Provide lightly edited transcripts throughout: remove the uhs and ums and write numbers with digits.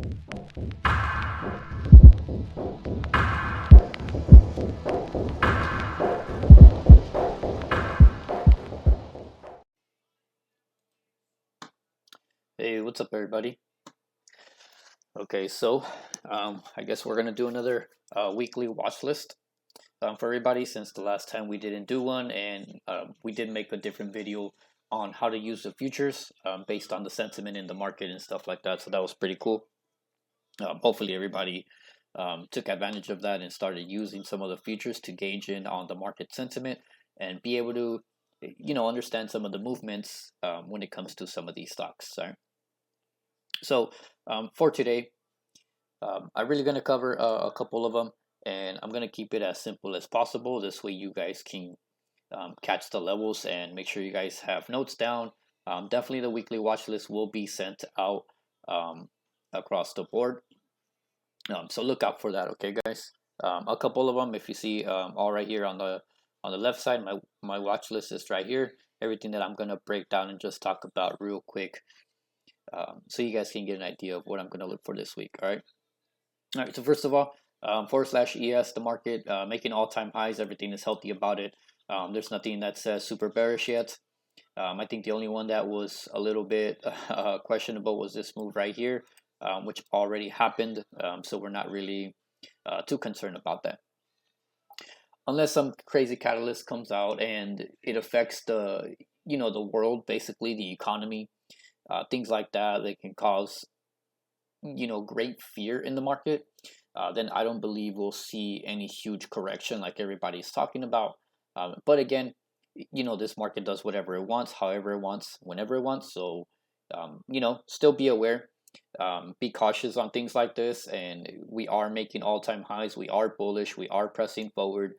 Hey, what's up, everybody? Okay, so I guess we're gonna do another weekly watch list for everybody since the last time we didn't do one, and we did make a different video on how to use the futures based on the sentiment in the market and stuff like that. So that was pretty cool. Hopefully, everybody took advantage of that and started using some of the futures to gauge in on the market sentiment and be able to, understand some of the movements when it comes to some of these stocks. Right? So for today, I'm really going to cover a couple of them, and I'm going to keep it as simple as possible. This way you guys can catch the levels and make sure you guys have notes down. Definitely the weekly watch list will be sent out across the board. So look out for that, okay, guys? A couple of them, if you see all right here on the left side, my watch list is right here. Everything that I'm going to break down and just talk about real quick. So you guys can get an idea of what I'm going to look for this week. All right. So first of all, /ES, the market making all-time highs. Everything is healthy about it. There's nothing that says super bearish yet. I think the only one that was a little bit questionable was this move right here, which already happened. So we're not really too concerned about that. Unless some crazy catalyst comes out and it affects the world, basically the economy. Things like that can cause great fear in the market, then I don't believe we'll see any huge correction like everybody's talking about. But again, this market does whatever it wants, however it wants, whenever it wants. So still be aware, be cautious on things like this. And we are making all-time highs, we are bullish, we are pressing forward.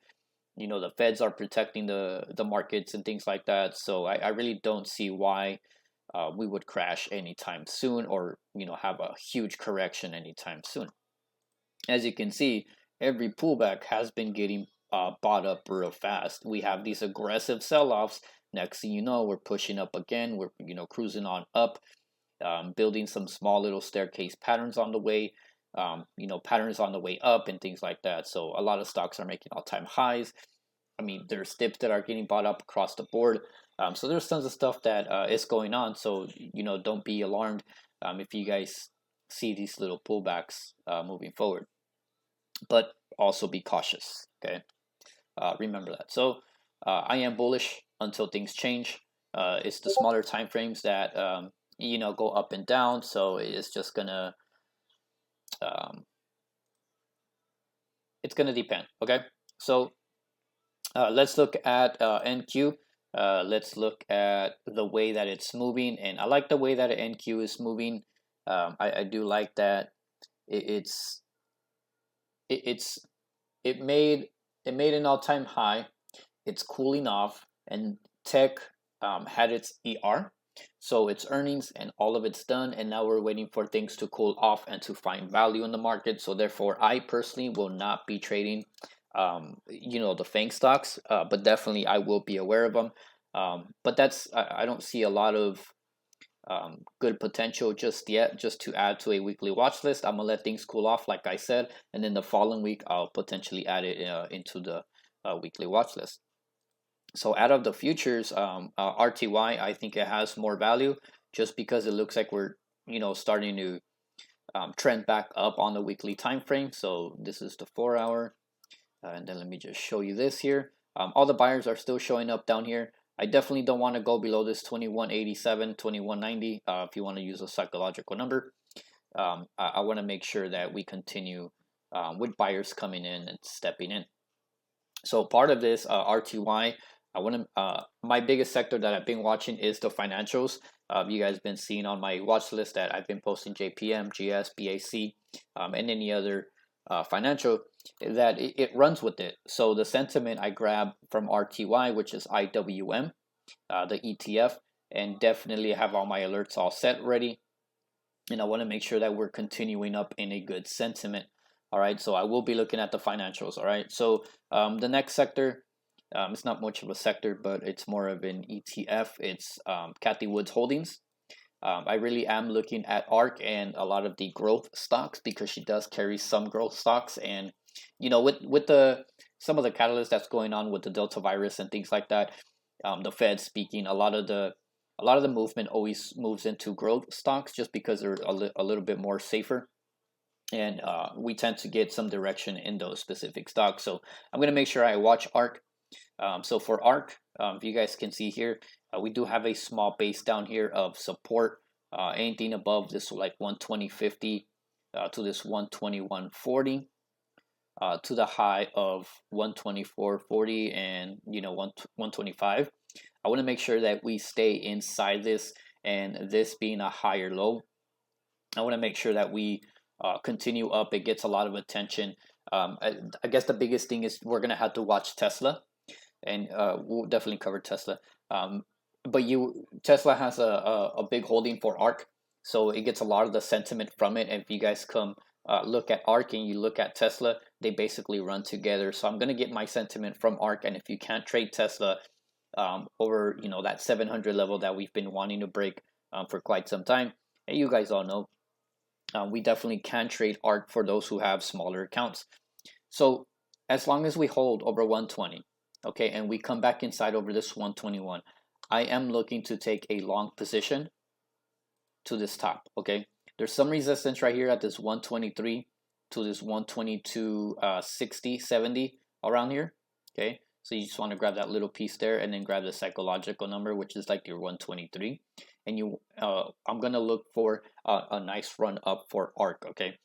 The feds are protecting the markets and things like that. So I really don't see why we would crash anytime soon, or have a huge correction anytime soon. As you can see, every pullback has been getting bought up real fast. We have these aggressive sell-offs. Next thing you know, we're pushing up again. We're cruising on up, building some small little staircase patterns on the way. Patterns on the way up and things like that. So a lot of stocks are making all-time highs. I mean, there's dips that are getting bought up across the board. So there's tons of stuff that is going on. So, don't be alarmed if you guys see these little pullbacks moving forward. But also be cautious, okay? Remember that. So I am bullish until things change. It's the smaller time frames that, go up and down. So it's just going to, it's going to depend, okay? So let's look at NQ. Let's look at the way that it's moving, and I like the way that NQ is moving. I do like that it made an all-time high. It's cooling off, and tech had its ER, so its earnings and all of it's done, and now we're waiting for things to cool off and to find value in the market. So therefore, I personally will not be trading the FANG stocks, but definitely I will be aware of them. But I don't see a lot of good potential just yet, just to add to a weekly watch list. I'm gonna let things cool off, like I said, and then the following week I'll potentially add it into the weekly watch list. So out of the futures, RTY, I think it has more value just because it looks like we're starting to trend back up on the weekly time frame. So this is the 4-hour. And then let me just show you this here. All the buyers are still showing up down here. I definitely don't want to go below this 2187, 2190 if you want to use a psychological number. I want to make sure that we continue with buyers coming in and stepping in. So part of this RTY, my biggest sector that I've been watching is the financials. You guys been seeing on my watch list that I've been posting JPM, GS, BAC, and any other financial that it runs with it. So the sentiment I grab from RTY, which is IWM, the ETF, and definitely have all my alerts all set ready. And I want to make sure that we're continuing up in a good sentiment. All right, so I will be looking at the financials. All right, so the next sector, it's not much of a sector, but it's more of an ETF. It's Cathie Wood's Holdings. I really am looking at ARC and a lot of the growth stocks because she does carry some growth stocks. And with the some of the catalysts that's going on with the Delta virus and things like that, the Fed speaking, a lot of the movement always moves into growth stocks just because they're a little bit more safer, and we tend to get some direction in those specific stocks. So I'm going to make sure I watch ARC. So for ARC, if you guys can see here, we do have a small base down here of support. Anything above this, like 120.50 to this 121.40. To the high of 124.40 and 125. I want to make sure that we stay inside this, and this being a higher low, I want to make sure that we continue up. It gets a lot of attention. I guess the biggest thing is we're gonna have to watch Tesla, and we'll definitely cover Tesla. But Tesla has a big holding for ARC, so it gets a lot of the sentiment from it. And if you guys come look at ARC and you look at Tesla, they basically run together. So I'm gonna get my sentiment from ARC, and if you can't trade Tesla over that 700 level that we've been wanting to break for quite some time, and you guys all know, we definitely can trade ARC for those who have smaller accounts. So as long as we hold over 120, okay, and we come back inside over this 121, I am looking to take a long position to this top, okay? There's some resistance right here at this 123 to this 122, 60, 70 around here, okay? So you just want to grab that little piece there and then grab the psychological number, which is like your 123. And I'm going to look for a nice run up for ARC, okay?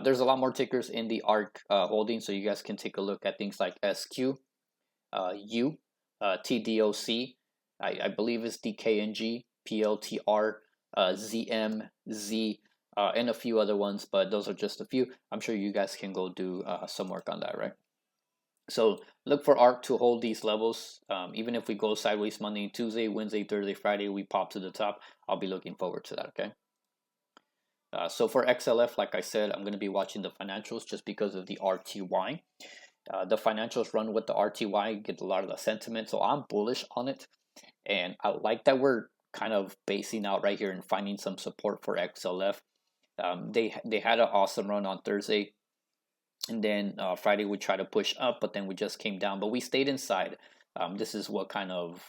There's a lot more tickers in the ARC holding, so you guys can take a look at things like SQ, U, TDOC, I believe it's DKNG, PLTR, ZM, Z, and a few other ones, but those are just a few. I'm sure you guys can go do some work on that, right? So look for ARC to hold these levels. Even if we go sideways Monday, Tuesday, Wednesday, Thursday, Friday, we pop to the top. I'll be looking forward to that, okay? So for XLF, like I said, I'm going to be watching the financials just because of the RTY. The financials run with the RTY, get a lot of the sentiment, so I'm bullish on it. And I like that we're kind of basing out right here and finding some support for XLF. They had an awesome run on Thursday. And then Friday we tried to push up, but then we just came down. But we stayed inside. This is what kind of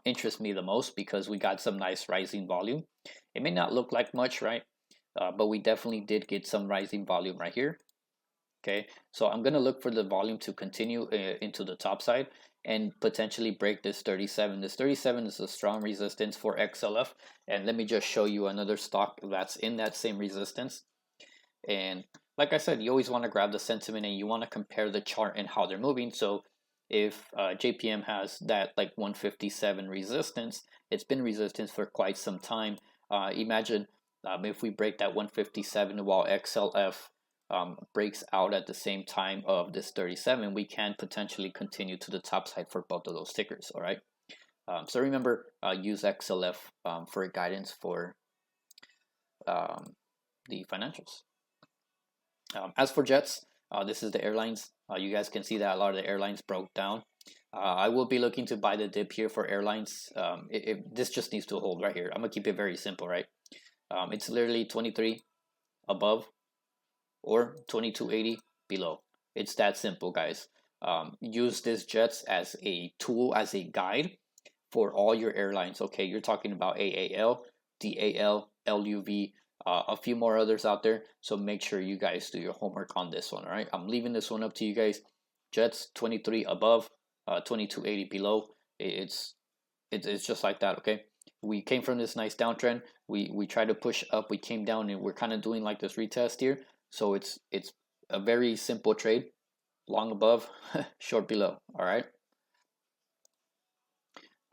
interests me the most because we got some nice rising volume. It may not look like much, right? But we definitely did get some rising volume right here. Okay, so I'm going to look for the volume to continue into the top side and potentially break this 37. This 37 is a strong resistance for XLF. And let me just show you another stock that's in that same resistance. And like I said, you always want to grab the sentiment and you want to compare the chart and how they're moving. So if JPM has that like 157 resistance, it's been resistance for quite some time. Imagine if we break that 157 while XLF breaks out at the same time of this 37, we can potentially continue to the top side for both of those tickers, all right? So remember, use XLF for guidance for the financials. As for jets, this is the airlines. You guys can see that a lot of the airlines broke down. I will be looking to buy the dip here for airlines. This just needs to hold right here. I'm going to keep it very simple, right? It's literally 23 above or 2280 below. It's that simple, guys. Use this jets as a tool, as a guide for all your airlines. Okay, you're talking about AAL, DAL, LUV, a few more others out there. So make sure you guys do your homework on this one. All right, I'm leaving this one up to you guys. Jets 23 above, 2280 below. It's just like that. Okay, we came from this nice downtrend. We tried to push up. We came down, and we're kind of doing like this retest here. So it's a very simple trade. Long above, short below. All right.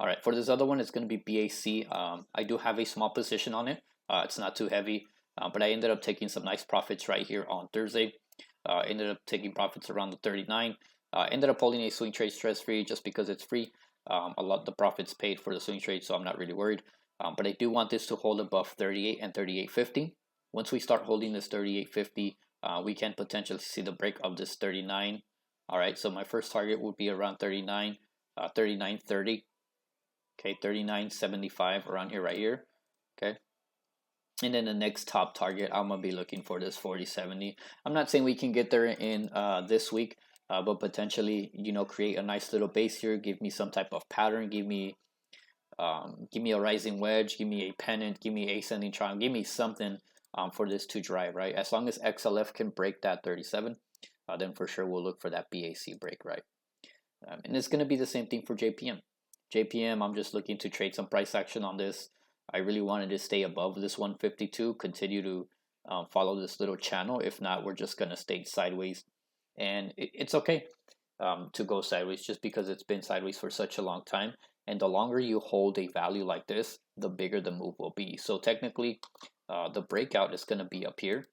All right. For this other one, it's going to be BAC. I do have a small position on it. It's not too heavy, but I ended up taking some nice profits right here on Thursday. Ended up taking profits around the 39. Ended up holding a swing trade stress free just because it's free. A lot of the profits paid for the swing trade, so I'm not really worried. But I do want this to hold above 38 and 38.50. Once we start holding this 38.50, we can potentially see the break of this 39. All right, so my first target would be around 39, 39.30. Okay, 39.75 around here, right here. Okay, And then the next top target, I'm gonna be looking for this 40.70. I'm not saying we can get there in this week, but potentially, create a nice little base here. Give me some type of pattern. Give me a rising wedge. Give me a pennant. Give me a ascending triangle. Give me something for this to drive, right? As long as XLF can break that 37, then for sure we'll look for that BAC break, right? And it's gonna be the same thing for JPM. JPM, I'm just looking to trade some price action on this. I really wanted to stay above this 152, continue to follow this little channel. If not, we're just going to stay sideways. And it's okay to go sideways just because it's been sideways for such a long time. And the longer you hold a value like this, the bigger the move will be. So technically, the breakout is going to be up here.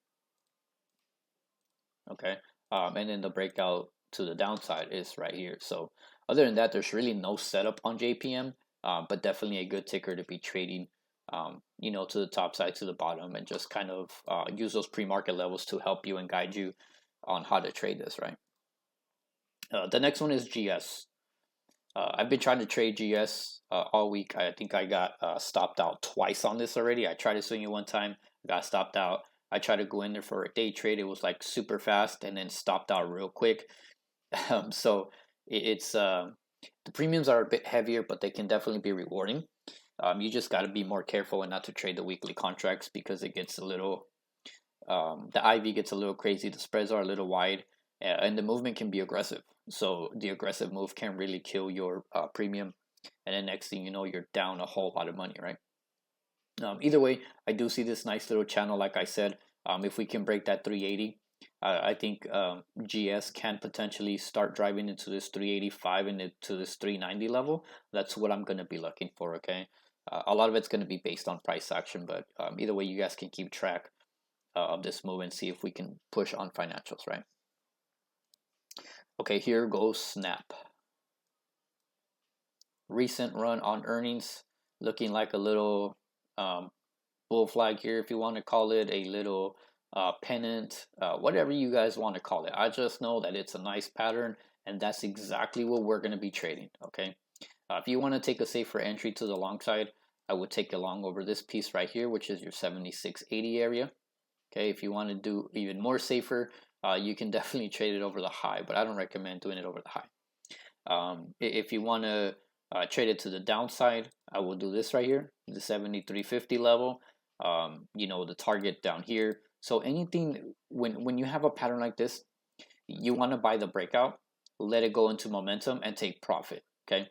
Okay. And then the breakout to the downside is right here. So other than that, there's really no setup on JPM, but definitely a good ticker to be trading, to the top side, to the bottom, and just kind of use those pre-market levels to help you and guide you on how to trade this, right? The next one is GS. I've been trying to trade GS all week. I think I got stopped out twice on this already. I tried to swing it one time, got stopped out. I tried to go in there for a day trade. It was like super fast and then stopped out real quick. So it's the premiums are a bit heavier, but they can definitely be rewarding. You just got to be more careful and not to trade the weekly contracts because it gets a little, the IV gets a little crazy. The spreads are a little wide and the movement can be aggressive. So the aggressive move can really kill your premium. And then next thing you know, you're down a whole lot of money, right? Either way, I do see this nice little channel. Like I said, if we can break that 380, I think GS can potentially start driving into this 385 and into this 390 level. That's what I'm going to be looking for, okay? A lot of it's going to be based on price action, but either way, you guys can keep track of this move and see if we can push on financials, right? Okay, here goes Snap. Recent run on earnings, looking like a little bull flag here, if you want to call it, a little pennant, whatever you guys want to call it. I just know that it's a nice pattern, and that's exactly what we're going to be trading, okay? If you want to take a safer entry to the long side, I would take a long over this piece right here, which is your 76.80 area. Okay, if you want to do even more safer, you can definitely trade it over the high, but I don't recommend doing it over the high. If you want to trade it to the downside, I will do this right here, the 73.50 level, the target down here. So anything, when you have a pattern like this, you want to buy the breakout, let it go into momentum, and take profit, okay?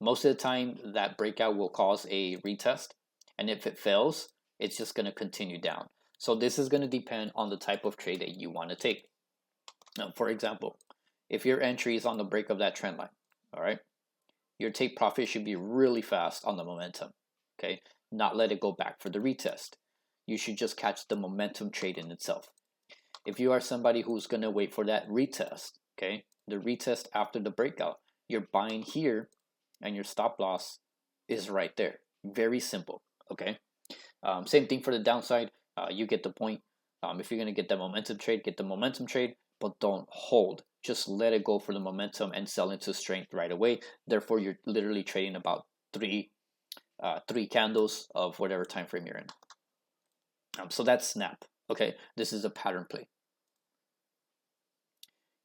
Most of the time, that breakout will cause a retest, and if it fails, it's just going to continue down. So this is going to depend on the type of trade that you want to take. Now, for example, if your entry is on the break of that trend line, all right, your take profit should be really fast on the momentum, okay? Not let it go back for the retest. You should just catch the momentum trade in itself. If you are somebody who's going to wait for that retest, okay, the retest after the breakout, you're buying here and your stop loss is right there. Very simple, okay? Same thing for the downside. You get the point. If you're going to get the momentum trade, get the momentum trade, but don't hold. Just let it go for the momentum and sell into strength right away. Therefore, you're literally trading about three candles of whatever time frame you're in. So that's Snap. Okay, this is a pattern play.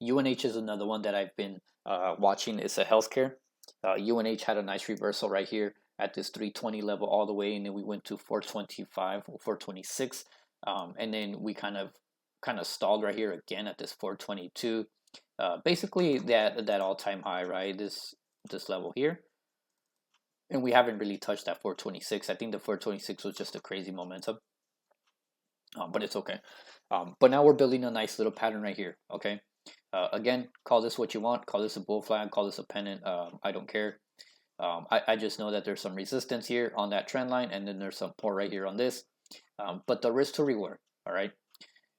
UNH is another one that I've been watching. It's a healthcare. UNH had a nice reversal right here at this 320 level all the way, and then we went to 425 or 426, and then we kind of stalled right here again at this 422. Basically that all-time high, right? This level here, and we haven't really touched that 426. I think the 426 was just a crazy momentum, but it's okay. But now we're building a nice little pattern right here. Okay. Again, call this what you want. Call this a bull flag. Call this a pennant. I don't care. I just know that there's some resistance here on that trend line, and then there's some support right here on this. But the risk to reward, all right?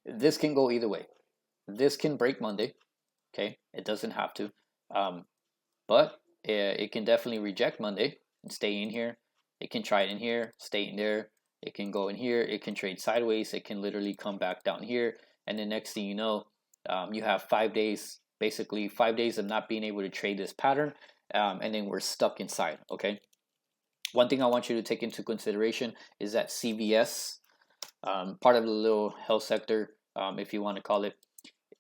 This can go either way. This can break Monday, okay? It doesn't have to. But it can definitely reject Monday and stay in here. It can try it in here, stay in there. It can go in here. It can trade sideways. It can literally come back down here. And the next thing you know, you have 5 days, basically 5 days of not being able to trade this pattern. And then we're stuck inside, okay? One thing I want you to take into consideration is that CVS part of the little health sector, if you want to call it.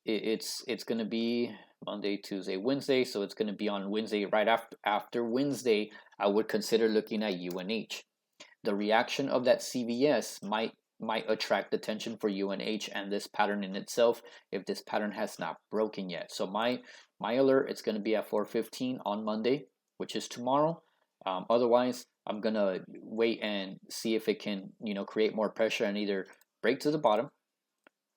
It's going to be Monday, Tuesday, Wednesday. So it's going to be on Wednesday. Right after Wednesday, I would consider looking at UNH. The reaction of that CVS might attract attention for UNH and this pattern in itself if this pattern has not broken yet. So my alert, it's going to be at 4:15 on Monday, which is tomorrow. Otherwise, I'm gonna wait and see if it can, create more pressure and either break to the bottom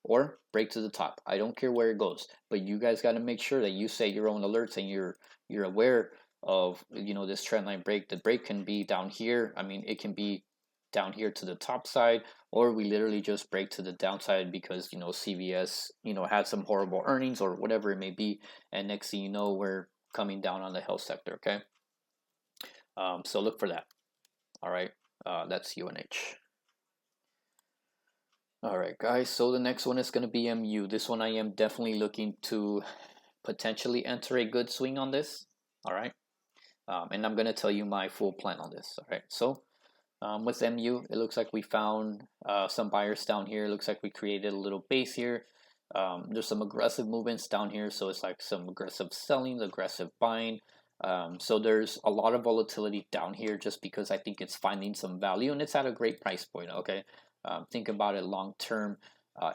or break to the top. I don't care where it goes, but you guys got to make sure that you set your own alerts and you're aware of this trend line break. The break can be down here. I mean, it can be down here to the top side, or we literally just break to the downside because CVS had some horrible earnings or whatever it may be, and next thing you know, we're coming down on the health sector. Okay, so look for that. All right, that's UNH. All right, guys, so the next one is going to be MU. This one I am definitely looking to potentially enter a good swing on this. All right, and I'm going to tell you my full plan on this. All right, so with MU, it looks like we found some buyers down here. It looks like we created a little base here. There's some aggressive movements down here, so it's like some aggressive selling, aggressive buying. So there's a lot of volatility down here just because I think it's finding some value and it's at a great price point. Okay, think about it long term.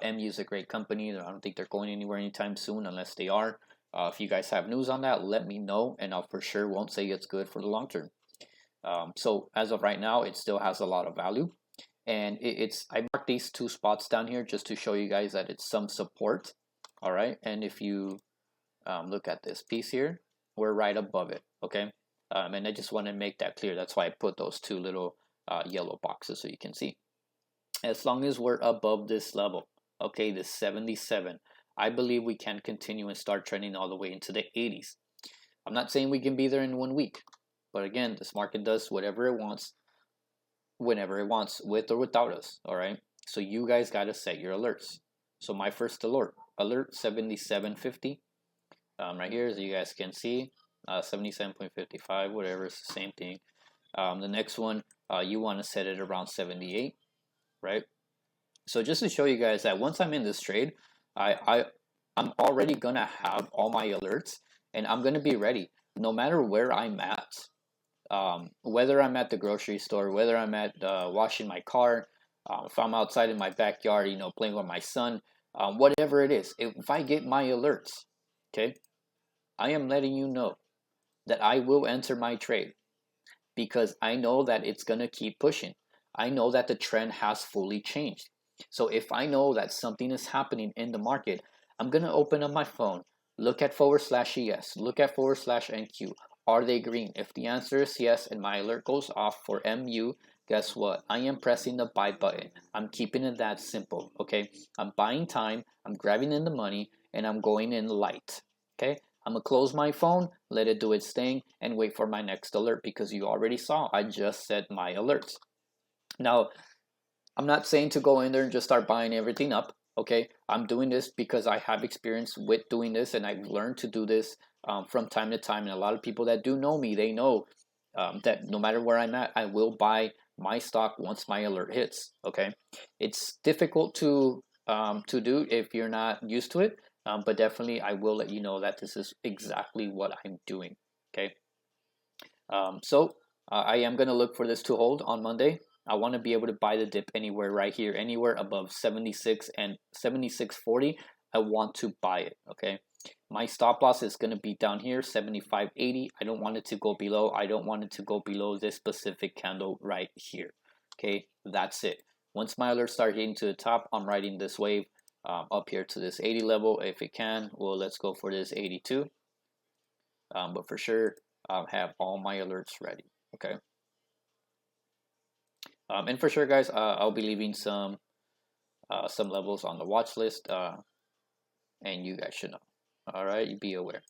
MU is a great company. I don't think they're going anywhere anytime soon unless they are. If you guys have news on that, let me know, and I'll for sure won't say it's good for the long term. So as of right now, it still has a lot of value, and I marked these two spots down here just to show you guys that it's some support. All right, and if you look at this piece here, we're right above it. Okay, and I just want to make that clear. That's why I put those two little yellow boxes so you can see. As long as we're above this level, okay, this 77, I believe we can continue and start trending all the way into the 80s. I'm not saying we can be there in 1 week, but again, this market does whatever it wants, whenever it wants, with or without us. All right, so you guys got to set your alerts. So my first alert 77.50, right here, as you guys can see, 77.55, whatever, it's the same thing. The next one, you want to set it around 78, right? So just to show you guys that once I'm in this trade, I'm already gonna have all my alerts, and I'm gonna be ready no matter where I'm at. Whether I'm at the grocery store, whether I'm at washing my car, if I'm outside in my backyard, playing with my son, whatever it is, if I get my alerts, okay, I am letting you know that I will enter my trade because I know that it's gonna keep pushing. I know that the trend has fully changed. So if I know that something is happening in the market, I'm gonna open up my phone, look at /ES, look at /NQ. Are they green? If the answer is yes and my alert goes off for MU, guess what? I am pressing the buy button. I'm keeping it that simple, okay? I'm buying time, I'm grabbing in the money, and I'm going in light, okay? I'm gonna close my phone, let it do its thing, and wait for my next alert because you already saw I just set my alerts. Now, I'm not saying to go in there and just start buying everything up, okay? I'm doing this because I have experience with doing this, and I've learned to do this from time to time. And a lot of people that do know me, they know that no matter where I'm at, I will buy my stock once my alert hits, okay? It's difficult to do if you're not used to it, but definitely I will let you know that this is exactly what I'm doing, okay? So I am going to look for this to hold on Monday. I want to be able to buy the dip anywhere right here, anywhere above 76 and 76.40. I want to buy it, okay? My stop loss is going to be down here, 75.80. I don't want it to go below. I don't want it to go below this specific candle right here, okay? That's it. Once my alerts start hitting to the top, I'm riding this wave up here to this 80 level. If it can, well, let's go for this 82. But for sure, I'll have all my alerts ready, okay? And for sure, guys, I'll be leaving some levels on the watch list, and you guys should know. All right, you be aware.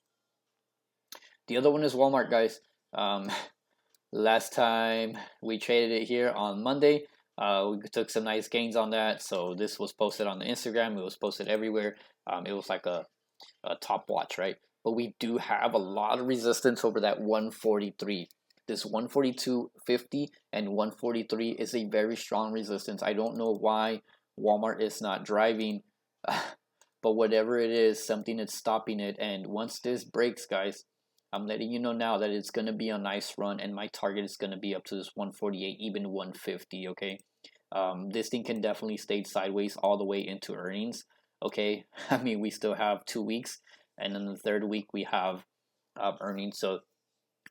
The other one is Walmart, guys. Last time we traded it here on Monday, we took some nice gains on that. So this was posted on the Instagram. It was posted everywhere. It was like a top watch, right? But we do have a lot of resistance over that 143. This 142.50 and 143 is a very strong resistance. I don't know why Walmart is not driving, but whatever it is, something is stopping it. And once this breaks, guys, I'm letting you know now that it's going to be a nice run, and my target is going to be up to this 148, even 150, okay? This thing can definitely stay sideways all the way into earnings, okay? I mean, we still have 2 weeks, and then the third week we have earnings. So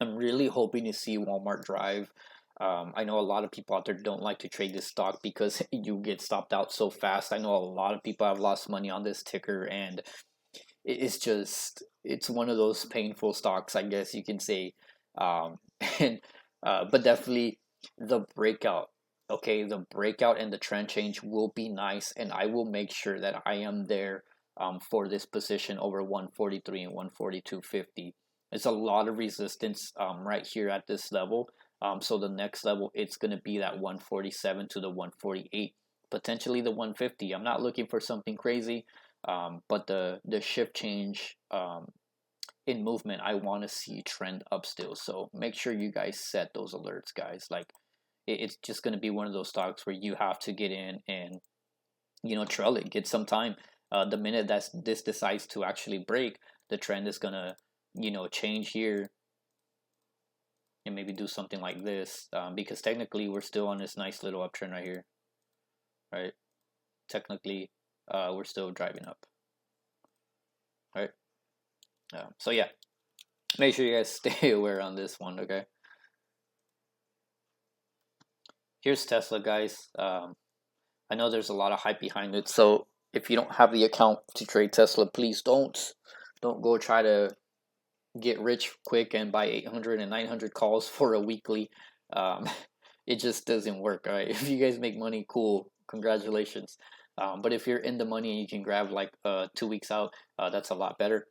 I'm really hoping to see Walmart drive. I know a lot of people out there don't like to trade this stock because you get stopped out so fast. I know a lot of people have lost money on this ticker, and it's one of those painful stocks, I guess you can say. Um, and but definitely the breakout. Okay, the breakout and the trend change will be nice, and I will make sure that I am there for this position over 143 and 142.50. It's a lot of resistance right here at this level. So the next level, it's going to be that 147 to the 148, potentially the 150. I'm not looking for something crazy, but the shift change in movement, I want to see trend up still. So make sure you guys set those alerts, guys. Like it's just going to be one of those stocks where you have to get in and trail it, get some time. The minute that this decides to actually break, the trend is going to change here and maybe do something like this, because technically we're still on this nice little uptrend right here, right? Technically we're still driving up, right? So yeah, make sure you guys stay aware on this one, okay? Here's Tesla, guys. I know there's a lot of hype behind it, so if you don't have the account to trade Tesla, please don't go try to get rich quick and buy 800 and 900 calls for a weekly. Um, it just doesn't work. All right, if you guys make money, cool, congratulations. But if you're in the money and you can grab like 2 weeks out, that's a lot better.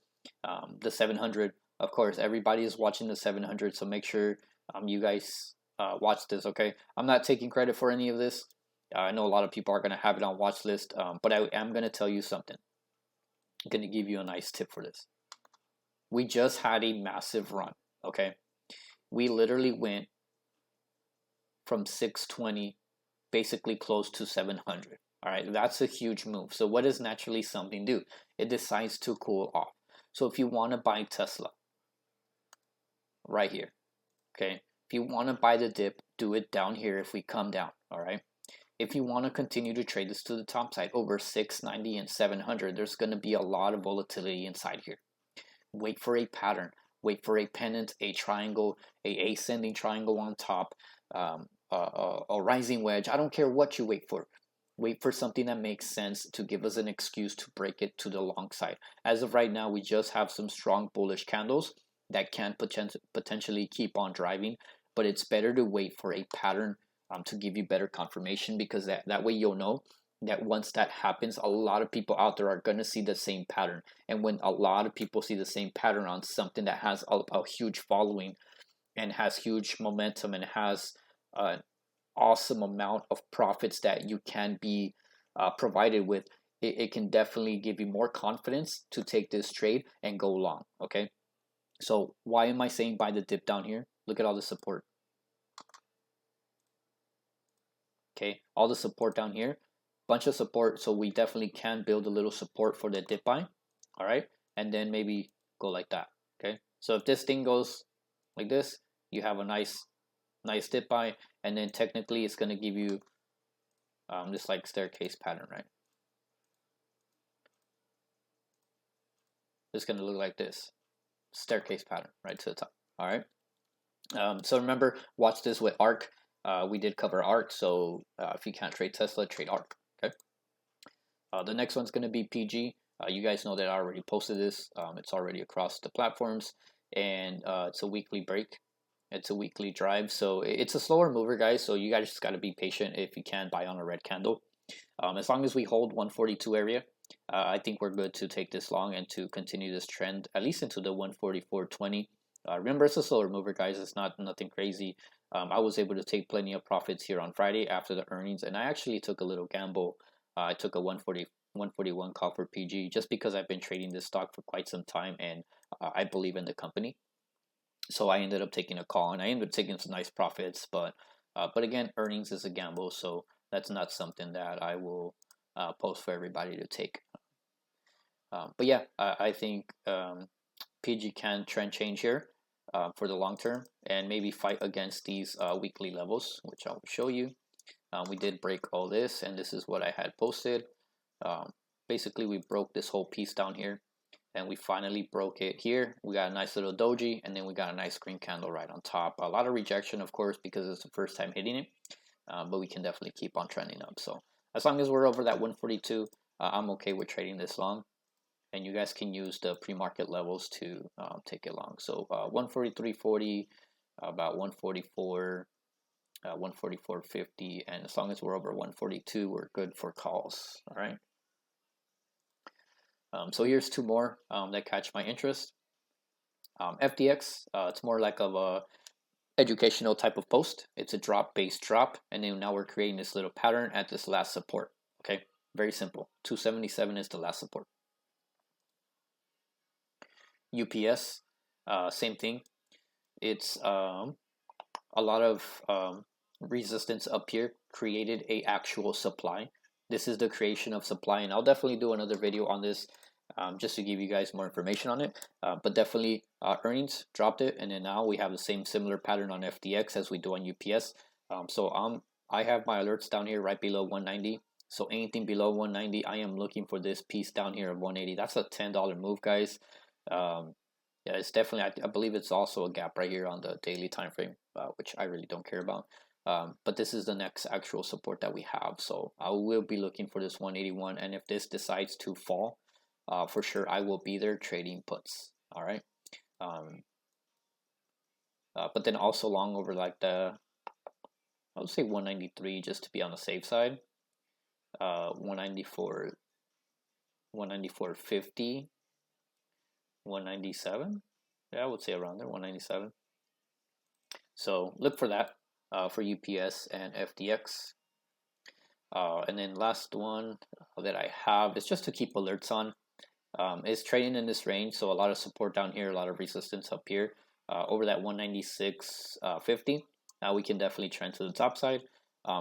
The 700, of course, everybody is watching the 700, so make sure you guys watch this. Okay, I'm not taking credit for any of this. I know a lot of people are going to have it on watch list, but I am going to tell you something. I'm going to give you a nice tip for this. We just had a massive run, okay? We literally went from 620 basically close to 700. All right, that's a huge move. So what does naturally something do? It decides to cool off. So if you want to buy Tesla right here, okay? If you want to buy the dip, do it down here if we come down, all right? If you want to continue to trade this to the top side over 690 and 700, there's going to be a lot of volatility inside here. Wait for a pattern, wait for a pennant, a triangle, a ascending triangle on top, a rising wedge. I don't care what you wait for. Wait for something that makes sense to give us an excuse to break it to the long side. As of right now, we just have some strong bullish candles that can potentially keep on driving, but it's better to wait for a pattern to give you better confirmation, because that way you'll know that once that happens, a lot of people out there are going to see the same pattern. And when a lot of people see the same pattern on something that has a huge following and has huge momentum and has an awesome amount of profits that you can be provided with, it can definitely give you more confidence to take this trade and go long, okay? So why am I saying buy the dip down here? Look at all the support. Okay, all the support down here, bunch of support, so we definitely can build a little support for the dip buy. All right, and then maybe go like that. Okay, so if this thing goes like this, you have a nice dip buy, and then technically it's going to give you this like staircase pattern, right? It's going to look like this staircase pattern right to the top. All right, so remember, watch this with ARK. We did cover ARK, so if you can't trade Tesla, trade ARK. Okay. The next one's going to be PG. You guys know that I already posted this. It's already across the platforms, and it's a weekly break. It's a weekly drive, so it's a slower mover, guys. So you guys just got to be patient if you can buy on a red candle. As long as we hold 142 area, I think we're good to take this long and to continue this trend at least into the 144.20. Remember, it's a slower mover, guys. It's not nothing crazy. I was able to take plenty of profits here on Friday after the earnings, and I actually took a little gamble. I took a 141 call for PG just because I've been trading this stock for quite some time, and I believe in the company. So I ended up taking a call, and I ended up taking some nice profits. But again, earnings is a gamble, so that's not something that I will post for everybody to take. But yeah, I think PG can trend change here for the long term and maybe fight against these weekly levels, which I'll show you. We did break all this, and this is what I had posted. Basically, we broke this whole piece down here, and we finally broke it here. We got a nice little doji, and then we got a nice green candle right on top. A lot of rejection, of course, because it's the first time hitting it, but we can definitely keep on trending up. So as long as we're over that 142, I'm okay with trading this long. And you guys can use the pre-market levels to take it long. So 143.40, about 144, 144.50, and as long as we're over 142, we're good for calls. All right. So here's two more that catch my interest. FDX, it's more like of a educational type of post. It's a drop-based drop, and then now we're creating this little pattern at this last support. Okay, very simple. 277 is the last support. UPS, same thing. It's a lot of resistance up here created a actual supply. This is the creation of supply, and I'll definitely do another video on this just to give you guys more information on it. But definitely earnings dropped it, and then now we have the same similar pattern on FDX as we do on UPS. I have my alerts down here right below 190. So anything below 190, I am looking for this piece down here of 180. That's a $10 move, guys. Yeah, it's definitely, I believe it's also a gap right here on the daily time frame, which I really don't care about. But this is the next actual support that we have. So I will be looking for this 181. And if this decides to fall, for sure, I will be there trading puts. All right. But then also long over like I would say 193 just to be on the safe side. 194, 194.50. 197, yeah, I would say around there, 197. So look for that for UPS and FDX. And then last one that I have is just to keep alerts on. Is trading in this range, so a lot of support down here, a lot of resistance up here over that 196.50. Now we can definitely trend to the top side.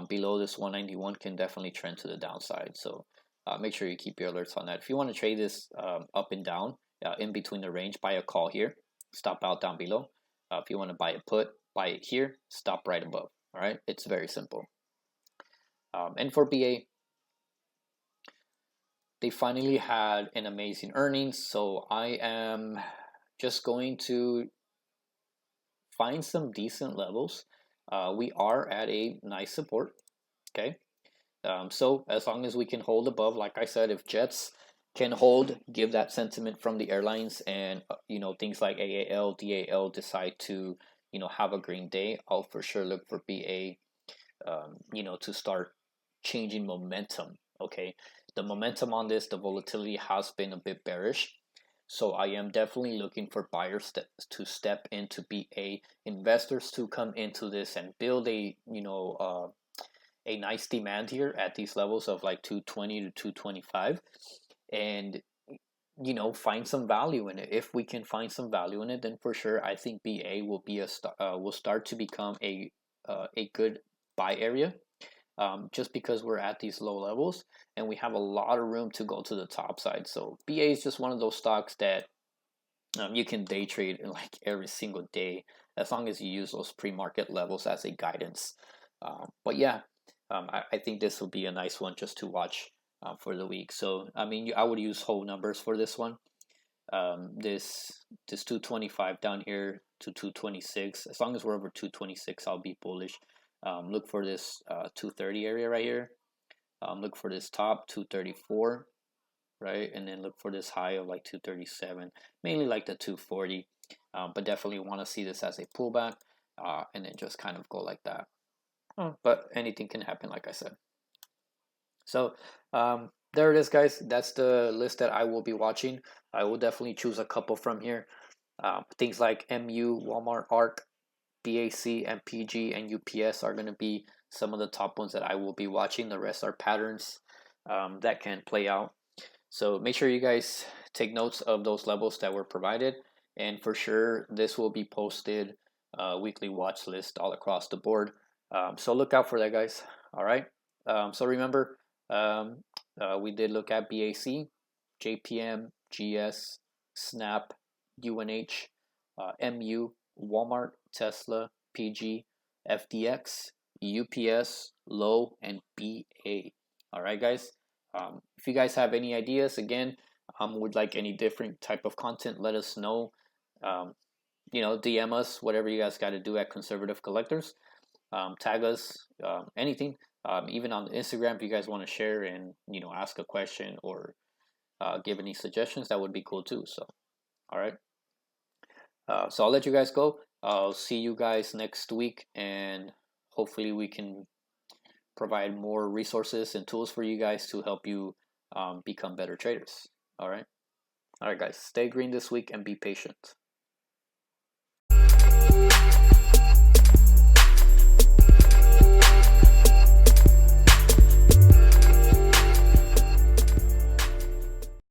Below this 191 can definitely trend to the downside. So make sure you keep your alerts on that. If you want to trade this up and down, in between the range, buy a call here, stop out down below. If you want to buy a put, buy it here, stop right above. All right, it's very simple. And for BA, they finally had an amazing earnings, so I am just going to find some decent levels. We are at a nice support. Okay, so as long as we can hold above, like I said, if Jets can hold, give that sentiment from the airlines, and things like AAL, DAL decide to have a green day, I'll for sure look for BA to start changing momentum. Okay, the momentum on this, the volatility has been a bit bearish, so I am definitely looking for buyers to step into BA, investors to come into this and build a nice demand here at these levels of like 220 to 225. And find some value in it. If we can find some value in it, then for sure I think BA will be will start to become a good buy area, just because we're at these low levels and we have a lot of room to go to the top side. So BA is just one of those stocks that you can day trade in like every single day as long as you use those pre-market levels as a guidance. But yeah, I think this will be a nice one just to watch for the week. So I mean, I would use whole numbers for this one. This 225 down here to 226. As long as we're over 226, I'll be bullish. Look for this 230 area right here. Look for this top 234, right, and then look for this high of like 237, mainly like the 240. But definitely want to see this as a pullback, and then just kind of go like that. But anything can happen, like I said. So there it is, guys. That's the list that I will be watching. I will definitely choose a couple from here. Things like MU, Walmart, ARC, BAC, MPG, and UPS are going to be some of the top ones that I will be watching. The rest are patterns that can play out. So make sure you guys take notes of those levels that were provided. And for sure, this will be posted weekly watch list all across the board. So look out for that, guys. All right. So remember, we did look at BAC, JPM, GS, Snap, UNH, MU, Walmart, Tesla, PG, FDX, UPS, Low, and BA. All right, guys. If you guys have any ideas, again, would like any different type of content, let us know. DM us, whatever you guys got to do at Conservative Collectors. Tag us, anything. Even on Instagram, if you guys want to share and ask a question or give any suggestions, that would be cool too. So, all right. So I'll let you guys go. I'll see you guys next week, and hopefully we can provide more resources and tools for you guys to help you become better traders. All right. All right, guys. Stay green this week and be patient.